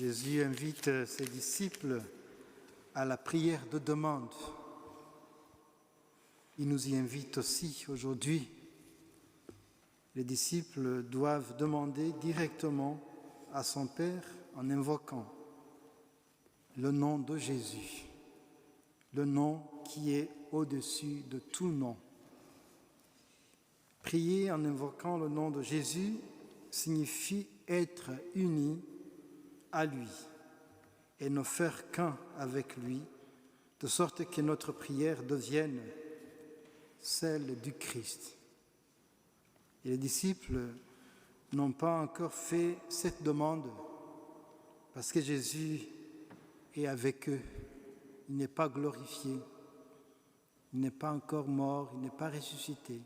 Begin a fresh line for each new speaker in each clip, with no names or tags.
Jésus invite ses disciples à la prière de demande. Il nous y invite aussi aujourd'hui. Les disciples doivent demander directement à son Père en invoquant le nom de Jésus, le nom qui est au-dessus de tout nom. Prier en invoquant le nom de Jésus signifie être unis à lui et ne faire qu'un avec lui, de sorte que notre prière devienne celle du Christ. Et les disciples n'ont pas encore fait cette demande parce que Jésus est avec eux. Il n'est pas glorifié, il n'est pas encore mort, il n'est pas ressuscité.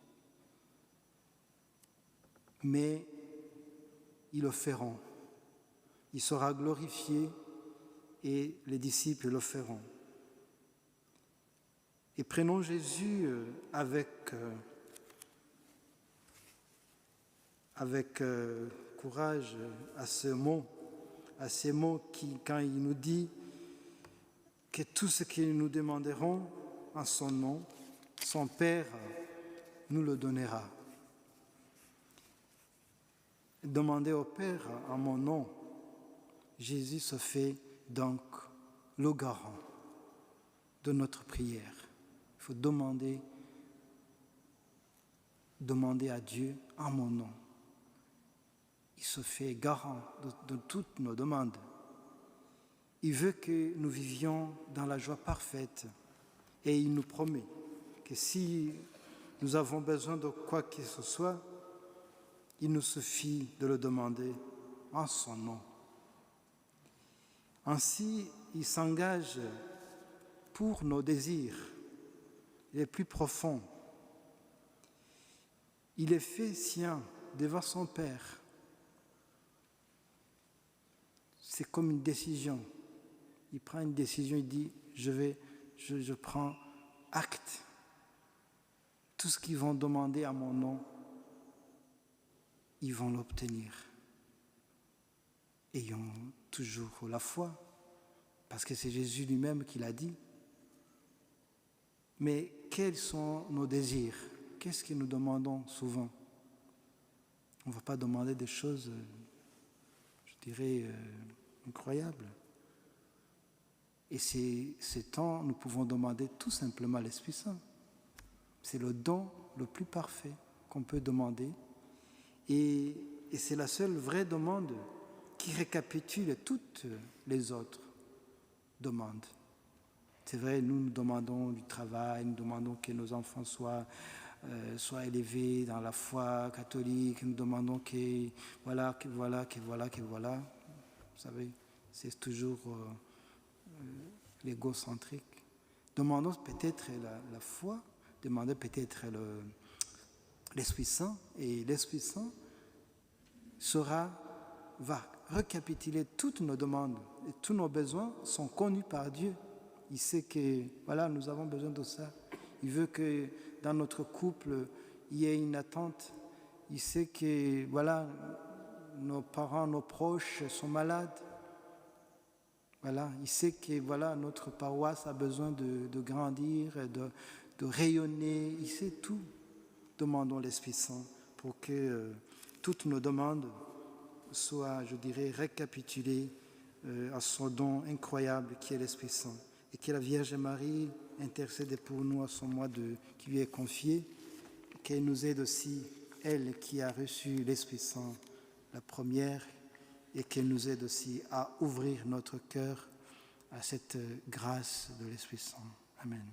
Mais ils le feront. Il sera glorifié et les disciples le feront. Et prenons Jésus avec courage à ces mots qui, quand il nous dit que tout ce que nous demanderons en son nom, son Père nous le donnera. Demandez au Père en mon nom, Jésus se fait donc le garant de notre prière. Il faut demander à Dieu en mon nom. Il se fait garant de toutes nos demandes. Il veut que nous vivions dans la joie parfaite et il nous promet que si nous avons besoin de quoi que ce soit, il nous suffit de le demander en son nom. Ainsi, il s'engage pour nos désirs les plus profonds. Il est fait sien devant son Père. C'est comme une décision. Il prend une décision, il dit, je prends acte. Tout ce qu'ils vont demander à mon nom, ils vont l'obtenir. Ayons toujours la foi, parce que c'est Jésus lui-même qui l'a dit. Mais quels sont nos désirs? Qu'est-ce que nous demandons souvent? On ne va pas demander des choses, je dirais, incroyables. Et ces temps, nous pouvons demander tout simplement l'Esprit Saint. C'est le don le plus parfait qu'on peut demander. Et c'est la seule vraie demande qui récapitule toutes les autres demandes. C'est vrai, nous demandons du travail, nous demandons que nos enfants soient élevés dans la foi catholique, nous demandons que voilà. Vous savez, c'est toujours l'égocentrique. Demandons peut-être la foi, demandons peut-être l'Esprit Saint, et l'Esprit Saint va récapituler toutes nos demandes et tous nos besoins sont connus par Dieu. Il sait que nous avons besoin de ça. Il veut que dans notre couple, il y ait une attente. Il sait que nos parents, nos proches sont malades. Il sait que notre paroisse a besoin de grandir, de rayonner. Il sait tout. Demandons l'Esprit Saint pour que toutes nos demandes soient, je dirais, récapitulées à son don incroyable qui est l'Esprit Saint. Et que la Vierge Marie intercède pour nous à son mois qui lui est confié, qu'elle nous aide aussi, elle qui a reçu l'Esprit Saint, la première, et qu'elle nous aide aussi à ouvrir notre cœur à cette grâce de l'Esprit Saint. Amen.